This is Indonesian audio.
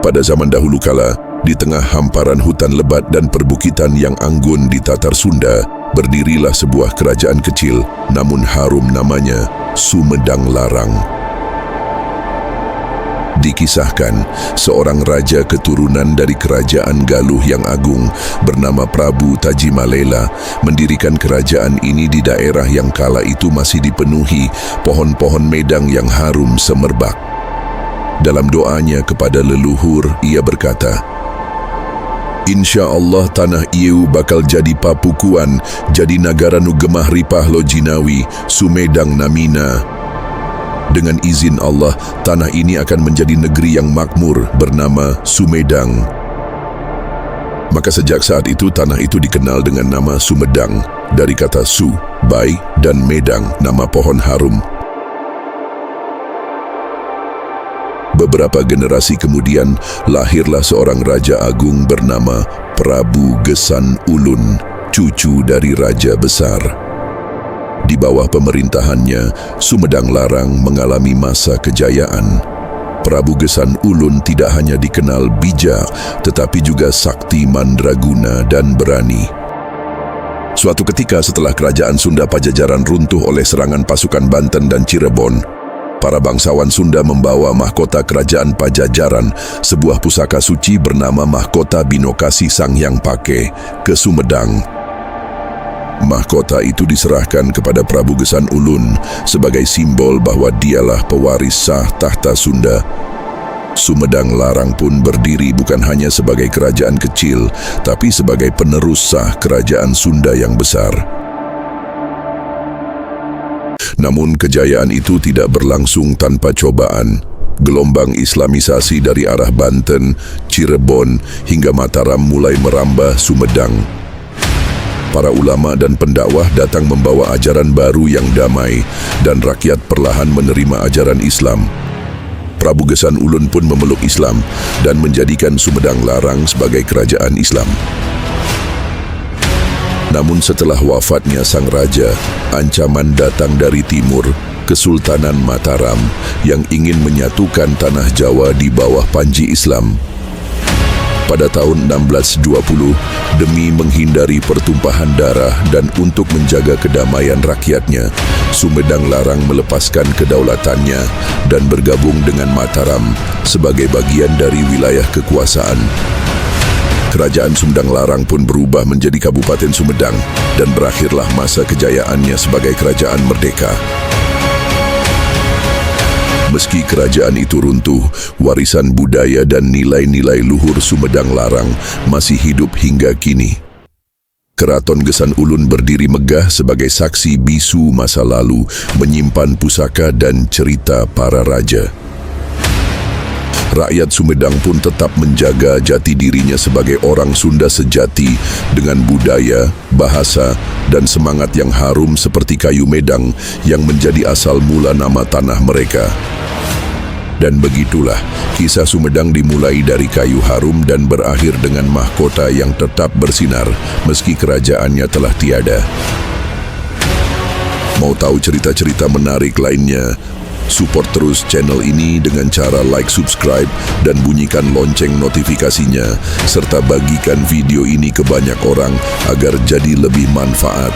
Pada zaman dahulu kala, di tengah hamparan hutan lebat dan perbukitan yang anggun di Tatar Sunda, berdirilah sebuah kerajaan kecil, namun harum namanya, Sumedang Larang. Dikisahkan, seorang raja keturunan dari kerajaan Galuh yang agung bernama Prabu Tajimalela mendirikan kerajaan ini di daerah yang kala itu masih dipenuhi pohon-pohon medang yang harum semerbak. Dalam doanya kepada leluhur, ia berkata, "Insya Allah tanah ieu bakal jadi papukuan, jadi negara nu gemah ripah lo jinawi, Sumedang namina. Dengan izin Allah, tanah ini akan menjadi negeri yang makmur bernama Sumedang." Maka sejak saat itu tanah itu dikenal dengan nama Sumedang, dari kata su, baik, dan medang, nama pohon harum. Beberapa generasi kemudian, lahirlah seorang raja agung bernama Prabu Gesan Ulun, cucu dari raja besar. Di bawah pemerintahannya, Sumedang Larang mengalami masa kejayaan. Prabu Gesan Ulun tidak hanya dikenal bijak, tetapi juga sakti mandraguna dan berani. Suatu ketika setelah kerajaan Sunda Pajajaran runtuh oleh serangan pasukan Banten dan Cirebon, para bangsawan Sunda membawa mahkota kerajaan Pajajaran, sebuah pusaka suci bernama Mahkota Binokasi Sanghyang Pake, ke Sumedang. Mahkota itu diserahkan kepada Prabu Gesan Ulun sebagai simbol bahwa dialah pewaris sah tahta Sunda. Sumedang Larang pun berdiri bukan hanya sebagai kerajaan kecil, tapi sebagai penerus sah kerajaan Sunda yang besar. Namun kejayaan itu tidak berlangsung tanpa cobaan. Gelombang Islamisasi dari arah Banten, Cirebon, hingga Mataram mulai merambah Sumedang. Para ulama dan pendakwah datang membawa ajaran baru yang damai, dan rakyat perlahan menerima ajaran Islam. Prabu Gesan Ulun pun memeluk Islam dan menjadikan Sumedang Larang sebagai kerajaan Islam. Namun setelah wafatnya sang raja, ancaman datang dari timur, Kesultanan Mataram, yang ingin menyatukan tanah Jawa di bawah panji Islam. Pada tahun 1620, demi menghindari pertumpahan darah dan untuk menjaga kedamaian rakyatnya, Sumedang Larang melepaskan kedaulatannya dan bergabung dengan Mataram sebagai bagian dari wilayah kekuasaan. Kerajaan Sumedang Larang pun berubah menjadi Kabupaten Sumedang dan berakhirlah masa kejayaannya sebagai kerajaan merdeka. Meski kerajaan itu runtuh, warisan budaya dan nilai-nilai luhur Sumedang Larang masih hidup hingga kini. Keraton Gesan Ulun berdiri megah sebagai saksi bisu masa lalu, menyimpan pusaka dan cerita para raja. Rakyat Sumedang pun tetap menjaga jati dirinya sebagai orang Sunda sejati dengan budaya, bahasa, dan semangat yang harum seperti kayu medang yang menjadi asal mula nama tanah mereka. Dan begitulah, kisah Sumedang dimulai dari kayu harum dan berakhir dengan mahkota yang tetap bersinar meski kerajaannya telah tiada. Mau tahu cerita-cerita menarik lainnya? Support terus channel ini dengan cara like, subscribe, dan bunyikan lonceng notifikasinya, serta bagikan video ini ke banyak orang agar jadi lebih manfaat.